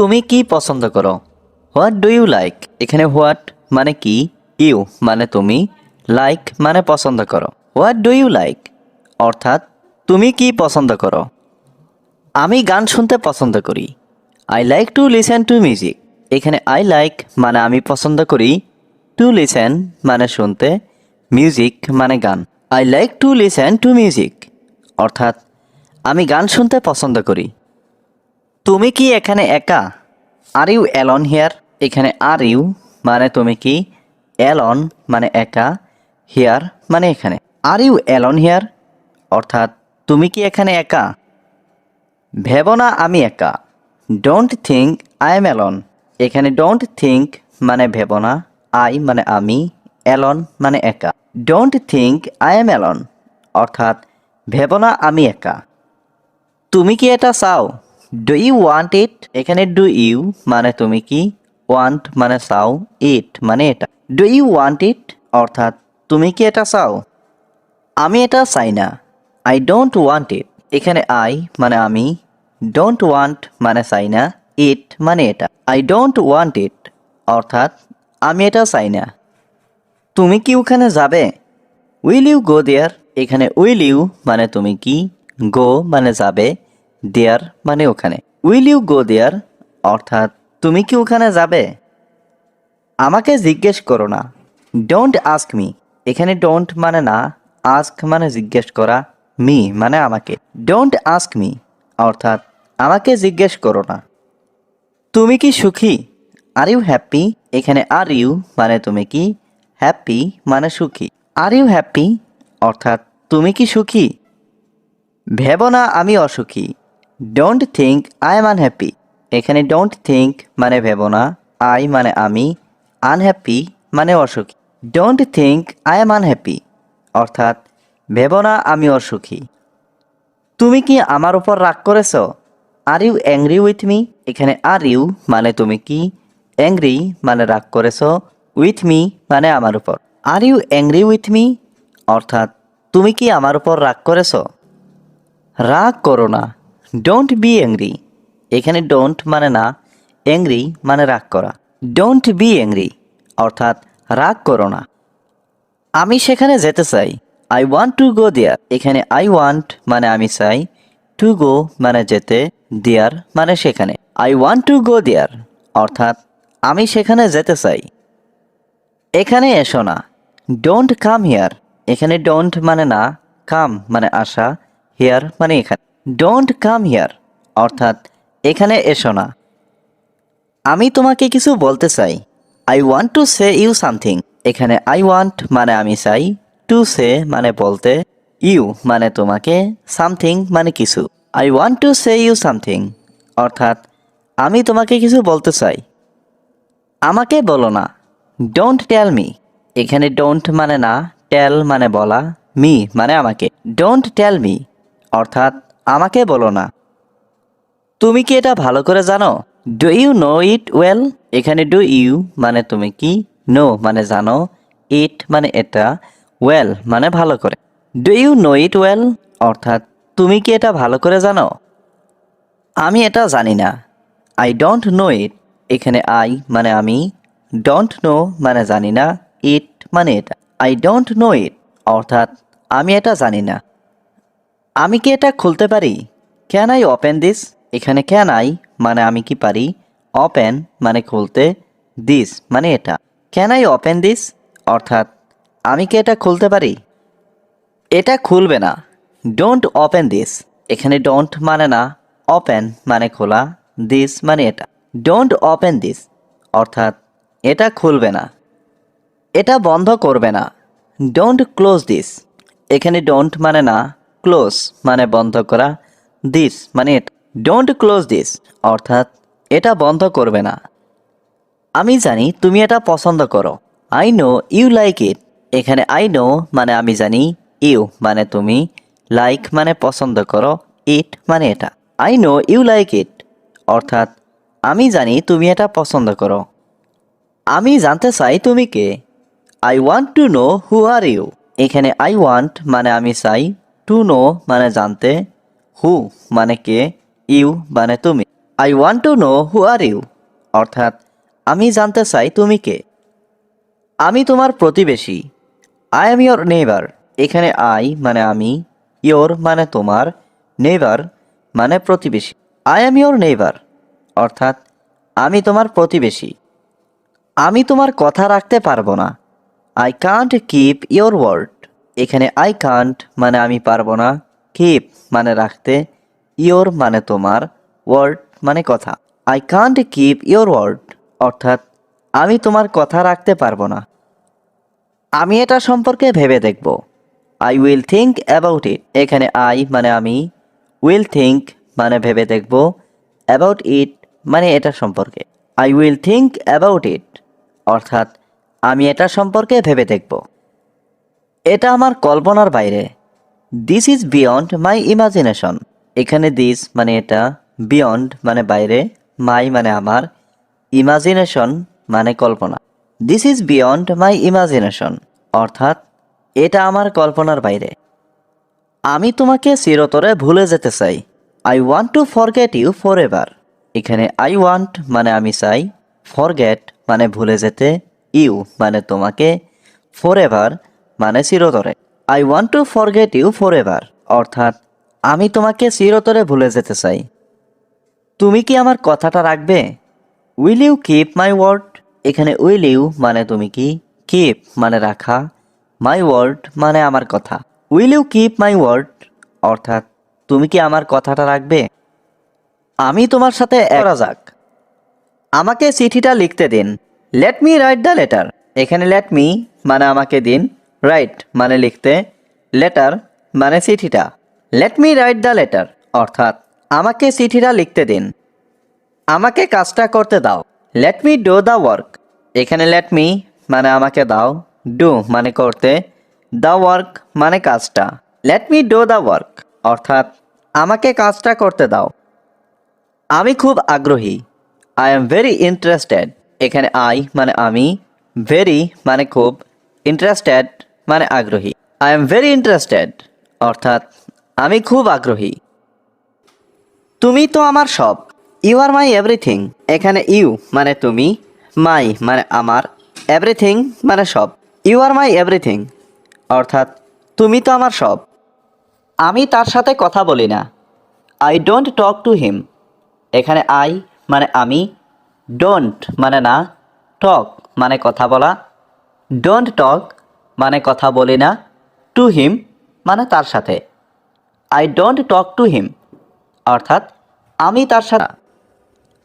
তুমি কি পছন্দ করো? What do you like? এখানে হোয়াট মানে কি, ইউ মানে তুমি, লাইক মানে পছন্দ করো। হোয়াট ডু ইউ লাইক অর্থাৎ তুমি কি পছন্দ করো? আমি গান শুনতে পছন্দ করি। I like to listen to music. এখানে আই লাইক মানে আমি পছন্দ করি, টু লিসেন মানে শুনতে, মিউজিক মানে গান। I like to listen to music অর্থাৎ আমি গান শুনতে পছন্দ করি। তুমি কি এখানে একা? Are you alone here? এখানে আর ইউ মানে তুমি কি, অ্যালন মানে একা, হিয়ার মানে এখানে। আর ইউ অ্যালন হিয়ার অর্থাৎ তুমি কি এখানে একা? ভেবো না আমি একা। Don't think I am alone. এখানে ডোন্ট থিঙ্ক মানে ভেবো না, আই মানে আমি, অ্যালন মানে একা। Don't think I am alone অর্থাৎ ভেবো না আমি একা। তুমি কি এটা চাও? Do you want it? এখানে ডু ইউ মানে তুমি কি, ওয়ান্ট মানে চাও, ইট মানে এটা। ডু ইউ ওয়ান্ট ইট অর্থাৎ তুমি কি এটা চাও? আমি এটা চাই না। I don't want it. এখানে আই মানে আমি, ডোন্ট ওয়ান্ট মানে চাই না, ইট মানে এটা। আই ডোন্ট ওয়ান্ট ইট অর্থাৎ আমি এটা চাই না। তুমি কি ওখানে যাবে? উইল ইউ গো দেয়ার? এখানে উইল ইউ মানে তুমি কি, গো মানে যাবে, দেয়ার মানে ওখানে। উইল ইউ গো দেয়ার অর্থাৎ তুমি কি ওখানে যাবে? আমাকে জিজ্ঞেস করো না। Don't ask me. এখানে ডোন্ট মানে না, আস্ক মানে জিজ্ঞেস করা, মি মানে আমাকে। ডোন্ট আস্ক মি অর্থাৎ আমাকে জিজ্ঞেস করো না। তুমি কি সুখী? Are you happy? এখানে আর ইউ মানে তুমি কি, হ্যাপি মানে সুখী। আর ইউ হ্যাপি অর্থাৎ তুমি কি সুখী? ভেবো না আমি অসুখী। Don't think I M unhappy. এখানে ডোন্ট থিঙ্ক মানে ভেবো না, আই মানে আমি, আনহ্যাপি মানে অসুখী। Don't think I M unhappy অর্থাৎ ভেবো না আমি অসুখী। তুমি কি আমার উপর রাগ করেছ? Are you angry with me? এখানে আর ইউ মানে তুমি কি, অ্যাংরি মানে রাগ করেছ, উইথ মি মানে আমার উপর। Are you angry with me অর্থাৎ তুমি কি আমার উপর রাগ করেছ? রাগ করো না। Don't be angry. এখানে ডোন্ট মানে না, অ্যাংরি মানে রাগ করা। ডোন্ট বি অ্যাংরি অর্থাৎ রাগ করো না। আমি সেখানে যেতে চাই। আই ওয়ান্ট টু গো দেয়ার। এখানে আই ওয়ান্ট মানে আমি চাই, টু গো মানে যেতে, দেয়ার মানে সেখানে। I want to go there অর্থাৎ আমি সেখানে যেতে চাই। এখানে এসো না। Don't come here. এখানে ডোন্ট মানে না, কাম মানে আসা, হিয়ার মানে এখানে। ডোন্ট কাম হিয়ার অর্থাৎ এখানে এসো না। আমি তোমাকে কিছু বলতে চাই। I want to say you something. এখানে আই ওয়ান্ট মানে আমি চাই, টু সে মানে বলতে, ইউ মানে তোমাকে, সামথিং মানে কিছু। I want to say you something অর্থাৎ আমি তোমাকে কিছু বলতে চাই। আমাকে বলো না। Don't tell me. এখানে ডোন্ট মানে না, টেল মানে বলা, মি মানে আমাকে। ডোন্ট টেল মি অর্থাৎ আমাকে বলো না। তুমি কি এটা ভালো করে জানো? Do you know it well? এখানে ডু ইউ মানে তুমি কি, নো মানে জানো, ইট মানে এটা, ওয়েল মানে ভালো করে। Do you know it well অর্থাৎ তুমি কি এটা ভালো করে জানো? আমি এটা জানি না। আই ডোন্ট নো ইট। এখানে আই মানে আমি, ডোন্ট নো মানে জানি না, ইট মানে এটা। আই ডোন্ট নো ইট অর্থাৎ আমি এটা জানি না। আমি কি এটা খুলতে পারি? Can I open this? এখানে ক্যান আই মানে আমি কি পারি, ওপেন মানে খুলতে, দিস মানে এটা। ক্যান আই ওপেন দিস অর্থাৎ আমি কি এটা খুলতে পারি? এটা খুলবে না। Don't open this. এখানে ডোন্ট মানে না, ওপেন মানে খোলা, দিস মানে এটা। ডোন্ট ওপেন দিস অর্থাৎ এটা খুলবে না। এটা বন্ধ করবে না। Don't close this. এখানে ডোন্ট মানে না, ক্লোজ মানে বন্ধ করা, দিস মানে এটা। ডোন্ট ক্লোজ দিস অর্থাৎ এটা বন্ধ করবে না। আমি জানি তুমি এটা পছন্দ করো। I know you like it. এখানে আই নো মানে আমি জানি, ইউ মানে তুমি, লাইক মানে পছন্দ করো, ইট মানে এটা। I know you like it অর্থাৎ আমি জানি তুমি এটা পছন্দ করো। আমি জানতে চাই তুমি কে। I want to know who are you. এখানে আই ওয়ান্ট মানে আমি চাই, টু নো মানে জানতে, হু মানে কে, ইউ মানে তুমি। I want to know who are you, অর্থাৎ আমি জানতে চাই তুমি কে। আমি তোমার প্রতিবেশী, আই এম ইয়োর নেইবার। এখানে আই মানে আমি, ইয়োর মানে তোমার, নেইবার মানে প্রতিবেশী। আই এম ইয়োর নেইবার, অর্থাৎ আমি তোমার প্রতিবেশী। আমি তোমার কথা রাখতে পারবো না, I can't keep your word. এখানে আই কান্ট মানে আমি পারবো না, কিপ মানে রাখতে, ইয়োর মানে তোমার, ওয়ার্ড মানে কথা। I can't keep your word, অর্থাৎ আমি তোমার কথা রাখতে পারবো না। আমি এটা সম্পর্কে ভেবে দেখব, I will think about it. এখানে আই মানে আমি, উইল থিঙ্ক মানে ভেবে দেখব, অ্যাবাউট ইট মানে এটা সম্পর্কে। I will think about it, অর্থাৎ আমি এটা সম্পর্কে ভেবে দেখব। এটা আমার কল্পনার বাইরে, this is beyond my imagination. এখানে দিস মানে এটা, বিয়ন্ড মানে বাইরে, মাই মানে আমার, ইমাজিনেশন মানে কল্পনা। This is beyond my imagination, অর্থাৎ এটা আমার কল্পনার বাইরে। আমি তোমাকে চিরতরে ভুলে যেতে চাই, I want to forget you for ever. এখানে আই ওয়ান্ট মানে আমি চাই, ফরগেট মানে ভুলে যেতে, ইউ মানে তোমাকে, ফর এভার মানে চিরতরে। I want to forget you for ever, অর্থাৎ আমি তোমাকে চিরতরে ভুলে যেতে চাই। তুমি কি আমার কথাটা রাখবে? Will you keep my word. এখানে উইল ইউ মানে তুমি কি, কিপ মানে রাখা, মাই ওয়ার্ড মানে আমার কথা। Will you keep my word, অর্থাৎ তুমি কি আমার কথাটা রাখবে? আমি তোমার সাথে করা যাক, আমাকে চিঠিটা লিখতে দিন। Let me write the letter. এখানে লেট মি মানে আমাকে দিন, রাইট মানে লিখতে, লেটার মানে চিঠিটা। Let me write the letter, অর্থাৎ আমাকে চিঠিটা লিখতে দিন। আমাকে কাজটা করতে দাও, let me do the work. এখানে লেট মি মানে আমাকে দাও, ডু মানে করতে, দ্য ওয়ার্ক মানে কাজটা। Let me do the work, অর্থাৎ আমাকে কাজটা করতে দাও। আমি খুব আগ্রহী, আই এম ভেরি ইন্টারেস্টেড। এখানে আই মানে আমি, ভেরি মানে খুব, ইন্টারেস্টেড মানে আগ্রহী। আই এম ভেরি ইন্টারেস্টেড, অর্থাৎ আমি খুব আগ্রহী। তুমি তো আমার সব, ইউ আর মাই এভরিথিং। এখানে ইউ মানে তুমি, মাই মানে আমার, এভরিথিং মানে সব। ইউ আর মাই এভরিথিং, অর্থাৎ তুমি তো আমার সব। আমি তার সাথে কথা বলি না, I don't talk to him. এখানে আই মানে আমি, ডোন্ট মানে না, টক মানে কথা বলা, ডোন্ট টক মানে কথা বলি না, টু হিম মানে তার সাথে। I don't talk to him, অর্থাৎ আমি তার সাথে।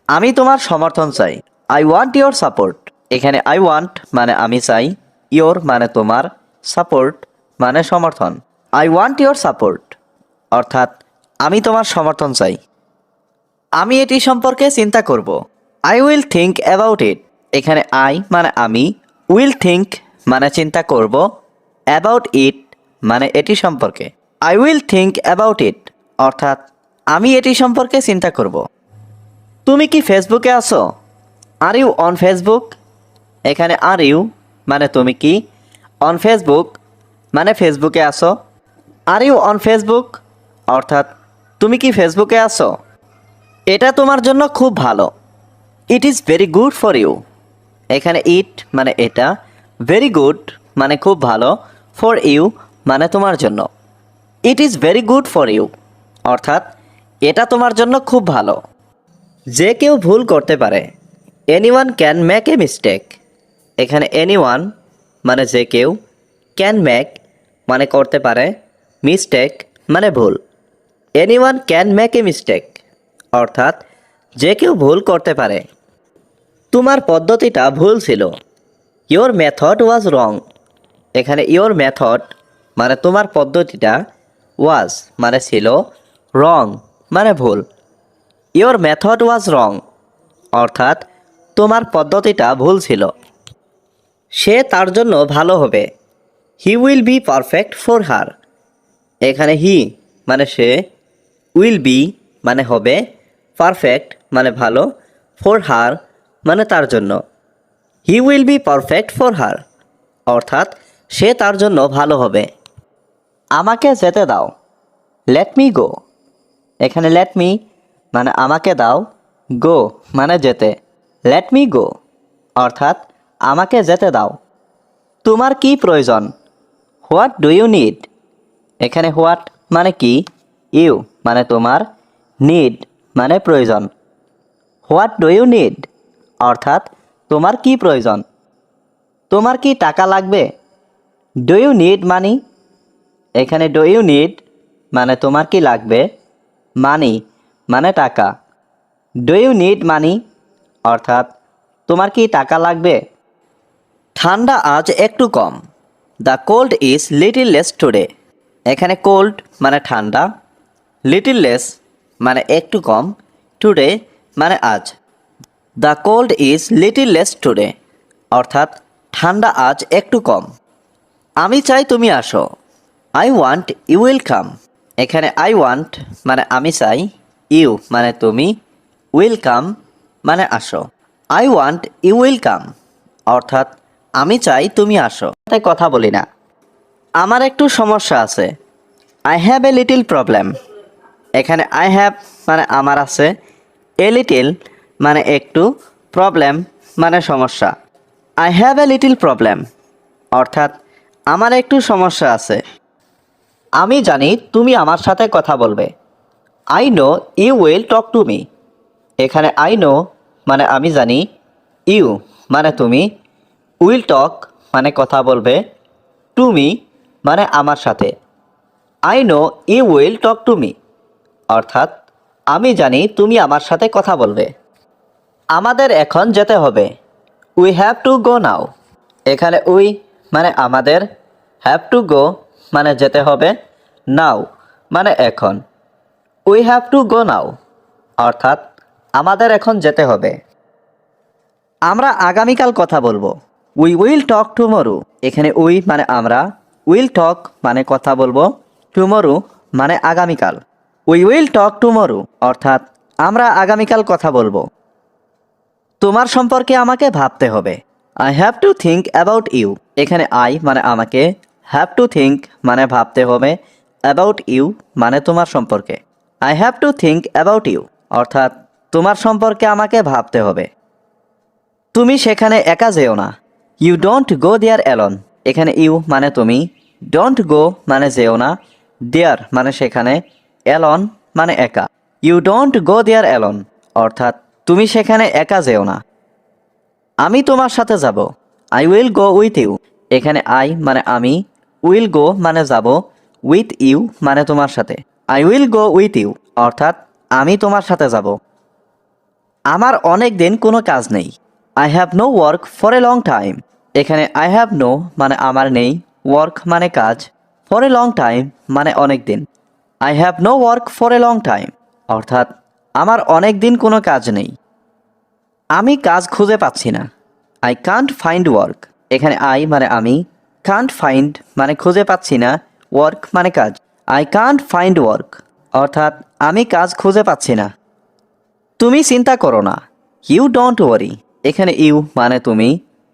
আমি তোমার সমর্থন চাই, আই ওয়ান্ট ইয়োর সাপোর্ট। এখানে আই ওয়ান্ট মানে আমি চাই, ইয়োর মানে তোমার, সাপোর্ট মানে সমর্থন। আই ওয়ান্ট ইয়োর সাপোর্ট, অর্থাৎ আমি তোমার সমর্থন চাই। আমি এটি সম্পর্কে চিন্তা করব, I will think about it. এখানে আই মানে আমি, উইল থিঙ্ক মানে চিন্তা করব, অ্যাবাউট ইট মানে এটি সম্পর্কে। I will think about it, অর্থাৎ আমি এটি সম্পর্কে চিন্তা করব। তুমি কি ফেসবুকে আছো? Are you on Facebook. এখানে আর ইউ মানে তুমি কি, অন ফেসবুক মানে ফেসবুকে আছো। আর ইউ অন ফেসবুক, অর্থাৎ তুমি কি ফেসবুকে আছো? এটা তোমার জন্য খুব ভালো, it is very good for you. এখানে ইট মানে এটা, ভেরি গুড মানে খুব ভালো, ফর ইউ মানে তোমার জন্য। It is very good for you, অর্থাৎ এটা তোমার জন্য খুব ভালো। যে কেউ ভুল করতে পারে, anyone can make a mistake. এখানে এনিওয়ান মানে যে কেউ, ক্যান মেক মানে করতে পারে, মিস্টেক মানে ভুল। Anyone can make a mistake, অর্থাৎ যে কেউ ভুল করতে পারে। তোমার পদ্ধতিটা ভুল ছিল, ইয়োর মেথড ওয়াজ রং। এখানে ইয়োর মেথড মানে তোমার পদ্ধতিটা, ওয়াজ মানে ছিল, রং মানে ভুল। ইয়োর মেথড ওয়াজ রং, অর্থাৎ তোমার পদ্ধতিটা ভুল ছিল। সে তার জন্য ভালো হবে, he will be perfect for her. এখানে হি মানে সে, উইল বি মানে হবে, পারফেক্ট মানে ভালো, ফর হার মানে তার জন্য। He will be perfect for her, অর্থাৎ সে তার জন্য ভালো হবে। আমাকে যেতে দাও, লেট মি গো। এখানে লেট মি মানে আমাকে দাও, গো মানে যেতে, লেট মি গো অর্থাৎ আমাকে যেতে দাও। তোমার কি প্রয়োজন? What do you need? এখানে হোয়াট মানে কি, ইউ মানে তোমার, নিড মানে প্রয়োজন। হোয়াট ডু ইউ নিড অর্থাৎ তোমার কি প্রয়োজন। তোমার কি টাকা লাগবে? Do you need money? এখানে ডু ইউ নিড মানে তোমার কি লাগবে, মানি মানে টাকা। ডু ইউ নিড মানি অর্থাৎ তোমার কি টাকা লাগবে। ঠান্ডা আজ একটু কম, the cold is little less today. এখানে কোল্ড মানে ঠান্ডা, লিটিল লেস মানে একটু কম, টুডে মানে আজ। The cold is little less today অর্থাৎ ঠান্ডা আজ একটু কম। আমি চাই তুমি আসো, I want you will come. এখানে আই ওয়ান্ট মানে আমি চাই, ইউ মানে তুমি, উইল কাম মানে আসো। I want you will come অর্থাৎ আমি চাই তুমি আসো। তাই কথা বলি না, আমার একটু সমস্যা আছে, I have a little problem. এখানে আই হ্যাভ মানে আমার আছে, এ লিটিল মানে একটু, প্রবলেম মানে সমস্যা। I have a little problem অর্থাৎ আমার একটু সমস্যা আছে। আমি জানি তুমি আমার সাথে কথা বলবে, I know you will talk to me. এখানে আই নো মানে আমি জানি, ইউ মানে তুমি, উইল টক মানে কথা বলবে, টু মি মানে আমার সাথে। I know you will talk to me অর্থাৎ আমি জানি তুমি আমার সাথে কথা বলবে। আমাদের এখন যেতে হবে, উই হ্যাভ টু গো নাও। এখানে উই মানে আমাদের, হ্যাভ টু গো মানে যেতে হবে, নাও মানে এখন। উই হ্যাভ টু গো নাও অর্থাৎ আমাদের এখন যেতে হবে। আমরা আগামীকাল কথা বলবো, উই উইল টক টুমরো। এখানে উই মানে আমরা, উইল টক মানে কথা বলবো, টুমরো মানে আগামীকাল। উই উইল টক টুমরো অর্থাৎ আমরা আগামীকাল কথা বলবো। তোমার সম্পর্কে আমাকে ভাবতে হবে, I have to think about you. এখানে আই মানে আমাকে, হ্যাভ টু থিঙ্ক মানে ভাবতে হবে, অ্যাবাউট ইউ মানে তোমার সম্পর্কে। I have to think about you অর্থাৎ তোমার সম্পর্কে আমাকে ভাবতে হবে। তুমি সেখানে একা যেও না, you don't go there alone. এখানে ইউ মানে তুমি, ডোন্ট গো মানে যেও না, দেয়ার মানে সেখানে, অ্যালন মানে একা। You don't go there alone অর্থাৎ তুমি সেখানে একা যেও না। আমি তোমার সাথে যাব, I will go with you. এখানে আই মানে আমি, উইল গো মানে যাব, উইথ ইউ মানে তোমার সাথে। I will go with you অর্থাৎ আমি তোমার সাথে যাব। আমার অনেক দিন কোনো কাজ নেই, I have no work for a long time. এখানে আই হ্যাভ নো মানে আমার নেই, ওয়ার্ক মানে কাজ, ফর এ লং টাইম মানে অনেক দিন। I have no work for a long time অর্থাৎ আমার অনেক দিন কোনো কাজ নেই। আমি কাজ খুঁজে পাচ্ছি না, আই কান্ট ফাইন্ড ওয়ার্ক। এখানে আই মানে আমি, কান্ট ফাইন্ড মানে খুঁজে পাচ্ছি না, ওয়ার্ক মানে কাজ। আই কান্ট ফাইন্ড ওয়ার্ক অর্থাৎ আমি কাজ খুঁজে পাচ্ছি না। তুমি চিন্তা করো না, ইউ ডোন্ট ওয়ারি। এখানে ইউ মানে তুমি,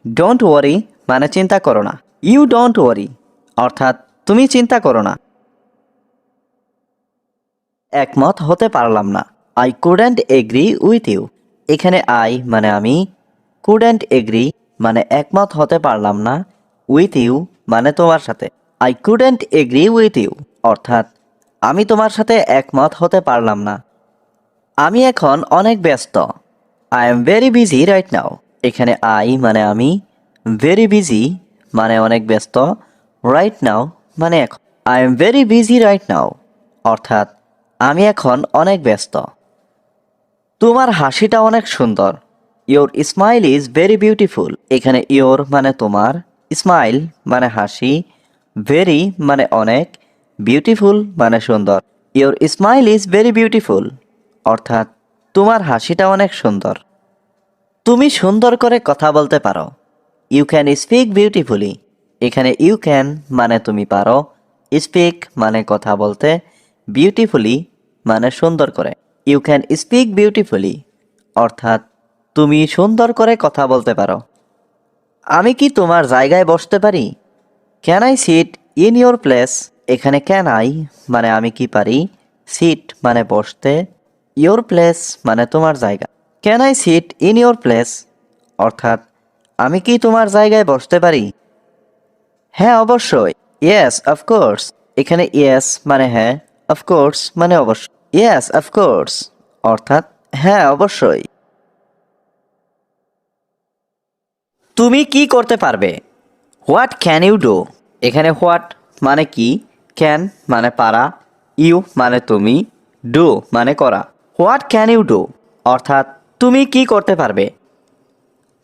ডোন্ট ওয়ারি মানে চিন্তা করো না। ইউ ডোন্ট ওয়ারি অর্থাৎ তুমি চিন্তা করো না। একমত হতে পারলাম না, I couldn't agree with you. এখানে আই মানে আমি, কুডেন্ট এগ্রি মানে একমত হতে পারলাম না, উইথ ইউ মানে তোমার সাথে। I couldn't agree with you অর্থাৎ আমি তোমার সাথে একমত হতে পারলাম না। আমি এখন অনেক ব্যস্ত, I am very busy right now. এখানে আই মানে আমি, ভেরি বিজি মানে অনেক ব্যস্ত, রাইট নাও মানে এখন। I am very busy right now অর্থাৎ আমি এখন অনেক ব্যস্ত। তোমার হাসিটা অনেক সুন্দর, your smile is very beautiful. এখানে ইয়োর মানে তোমার, স্মাইল মানে হাসি, ভেরি মানে অনেক, বিউটিফুল মানে সুন্দর। Your smile is very beautiful অর্থাৎ তোমার হাসিটা অনেক সুন্দর। তুমি সুন্দর করে কথা বলতে পারো, ইউ ক্যান স্পিক বিউটিফুলি। এখানে ইউ ক্যান মানে তুমি পারো, স্পিক মানে কথা বলতে, বিউটিফুলি মানে সুন্দর করে। ইউ ক্যান স্পিক বিউটিফুলি অর্থাৎ তুমি সুন্দর করে কথা বলতে পারো। আমি কি তোমার জায়গায় বসতে পারি? Can I sit in your place? এখানে ক্যান আই মানে আমি কি পারি, সিট মানে বসতে, ইয়োর প্লেস মানে তোমার জায়গা। Can I sit in your place? অর্থাৎ আমি কি তোমার জায়গায় বসতে পারি? হ্যাঁ অবশ্যই। Yes of course. এখানে ইয়েস মানে হ্যাঁ, অফকোর্স মানে অবশ্যই। ইয়েস অফকোর্স অর্থাৎ হ্যাঁ অবশ্যই। তুমি কি করতে পারবে? What can you do? এখানে হোয়াট মানে কি, ক্যান মানে পারা, ইউ মানে তুমি, ডু মানে করা। হোয়াট ক্যান ইউ ডু অর্থাৎ তুমি কি করতে পারবে?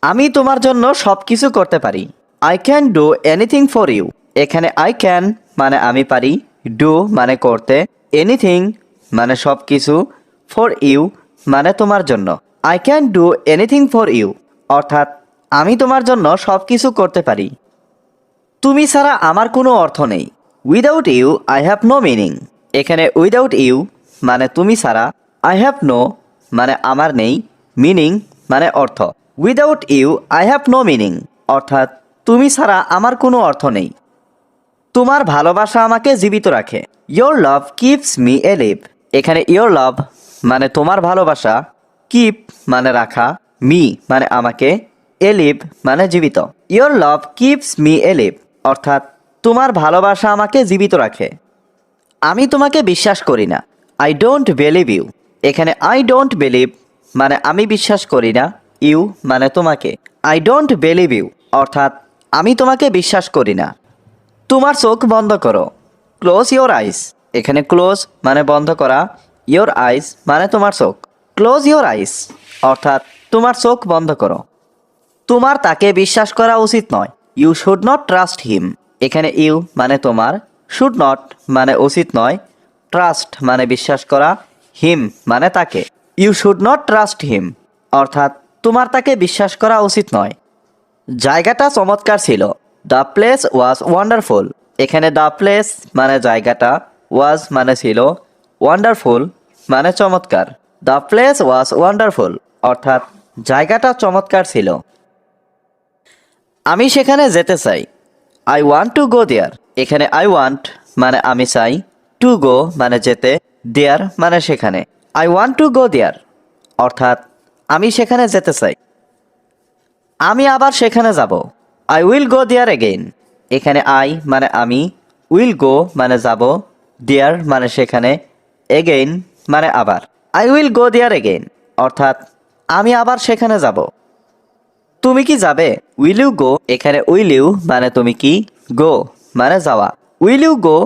আমি তোমার জন্য সব কিছু করতে পারি। I can do anything for you. এখানে আই ক্যান মানে আমি পারি, ডু মানে করতে, এনিথিং মানে সব কিছু, ফর ইউ মানে তোমার জন্য। I can do anything for you অর্থাৎ আমি তোমার জন্য সব কিছু করতে পারি। তুমি ছাড়া আমার কোনো অর্থ নেই। Without you I have no meaning. এখানে উইদাউট ইউ মানে তুমি ছাড়া, আই হ্যাভ নো মানে আমার নেই, মিনিং মানে অর্থ। Without you I have no meaning অর্থাৎ তুমি ছাড়া আমার কোনো অর্থ নেই। তোমার ভালোবাসা আমাকে জীবিত রাখে। Your love keeps me alive. এখানে ইয়োর লাভ মানে তোমার ভালোবাসা, কিপ মানে রাখা, মি মানে আমাকে, এলিভ মানে জীবিত। ইয়োর লাভ কিপস মি এলিভ অর্থাৎ তোমার ভালোবাসা আমাকে জীবিত রাখে। আমি তোমাকে বিশ্বাস করি না। I don't believe you. এখানে আই ডোন্ট বিলিভ মানে আমি বিশ্বাস করি না, ইউ মানে তোমাকে। আই ডোন্ট বিলিভ ইউ অর্থাৎ আমি তোমাকে বিশ্বাস করি না। তোমার চোখ বন্ধ করো। Close your eyes. এখানে ক্লোজ মানে বন্ধ করা, ইয়োর আইস মানে তোমার চোখ। ক্লোজ ইয়োর আইস অর্থাৎ তোমার চোখ বন্ধ করো। তোমার তাকে বিশ্বাস করা উচিত নয়। You should not trust him. এখানে ইউ মানে তোমার, শুড নট মানে উচিত নয়, ট্রাস্ট মানে বিশ্বাস করা, হিম মানে তাকে। You should not trust him অর্থাৎ তোমার তাকে বিশ্বাস করা উচিত নয়। জায়গাটা চমৎকার ছিল। The place was wonderful. এখানে দ্য প্লেস মানে জায়গাটা, ওয়াজ মানে ছিল, ওয়ান্ডারফুল মানে চমৎকার। দ্য প্লেস ওয়াজ ওয়ান্ডারফুল অর্থাৎ জায়গাটা চমৎকার ছিল। আমি সেখানে যেতে চাই। আই ওয়ান্ট টু গো দেয়ার। এখানে আই ওয়ান্ট মানে আমি চাই, টু গো মানে যেতে, দেয়ার মানে সেখানে। I want to go there অর্থাৎ আমি সেখানে যেতে চাই। আমি আবার সেখানে যাব। I will go there again. এখানে আই মানে আমি, উইল গো মানে যাব, দেয়ার মানে সেখানে, এগেইন মানে আবার। I will go there again অর্থাৎ আমি আবার সেখানে যাব। তুমি কি যাবে? Will you go. এখানে উইল ইউ মানে তুমি কি, গো মানে যাওয়া। উইল ইউ গো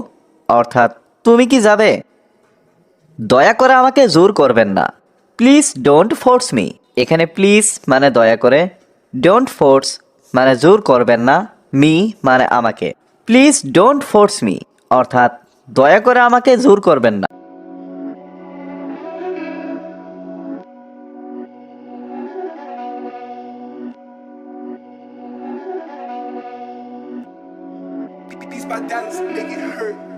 অর্থাৎ তুমি কি যাবে? দয়া করে আমাকে জোর করবেন না। Please don't force me. এখানে প্লিজ মানে দয়া করে, ডোন্ট ফোর্স মানে জোর করবেন না, মি মানে আমাকে। প্লিজ ডোন্ট ফোর্স মি অর্থাৎ দয়া করে আমাকে জোর করবেন না। These my dance make it hurt.